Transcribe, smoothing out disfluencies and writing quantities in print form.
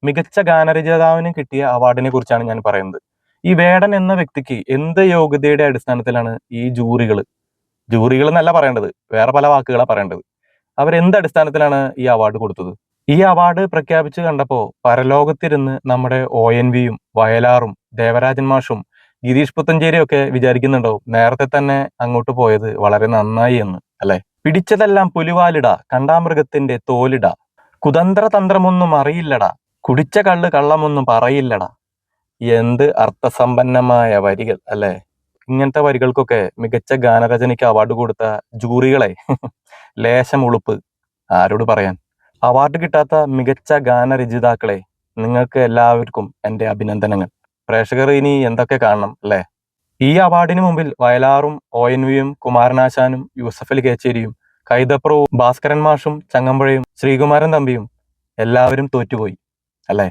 മികച്ച ഗാനരചയിതാവിന് കിട്ടിയ അവാർഡിനെ കുറിച്ചാണ് ഞാൻ പറയുന്നത്. ഈ വേടൻ എന്ന വ്യക്തിക്ക് എന്ത് യോഗ്യതയുടെ അടിസ്ഥാനത്തിലാണ് ഈ ജൂറികൾ എന്നല്ല പറയേണ്ടത്, വേറെ പല വാക്കുകളാണ് പറയേണ്ടത്, അവരെന്ത് അടിസ്ഥാനത്തിലാണ് ഈ അവാർഡ് കൊടുത്തത്? ഈ അവാർഡ് പ്രഖ്യാപിച്ച് കണ്ടപ്പോ പരലോകത്തിരുന്ന് നമ്മുടെ ONV യും വയലാറും ദേവരാജൻ മാഷും ഗിരീഷ് പുത്തഞ്ചേരിയും ഒക്കെ വിചാരിക്കുന്നുണ്ടാവും നേരത്തെ തന്നെ അങ്ങോട്ട് പോയത് വളരെ നന്നായി എന്ന്, അല്ലെ? പിടിച്ചതെല്ലാം പുലിവാലിട, കണ്ടാമൃഗത്തിന്റെ തോലിട, കുതന്ത്ര തന്ത്രമൊന്നും അറിയില്ലടാ, കുടിച്ച കള്ള് കള്ളമൊന്നും പറയില്ലടാ. എന്ത് അർത്ഥസമ്പന്നമായ വരികൾ, അല്ലെ? ഇങ്ങനത്തെ വരികൾക്കൊക്കെ മികച്ച ഗാനരചനയ്ക്ക് അവാർഡ് കൊടുത്ത ജൂറികളെ ലേശം ഉളുപ്പ് ആരോട് പറയാൻ. അവാർഡ് കിട്ടാത്ത മികച്ച ഗാനരചയിതാക്കളെ, നിങ്ങൾക്ക് എല്ലാവർക്കും എൻ്റെ അഭിനന്ദനങ്ങൾ. പ്രേക്ഷകർ ഇനി എന്തൊക്കെ കാണണം, അല്ലെ? ഈ അവാർഡിന് മുമ്പിൽ വയലാറും ONV യും കുമാരനാശാനും യൂസഫലി കേച്ചേരിയും കൈതപ്രവും ഭാസ്കരൻ മാഷും ചങ്ങമ്പുഴയും ശ്രീകുമാരൻ തമ്പിയും എല്ലാവരും തോറ്റുപോയി, അല്ലെ?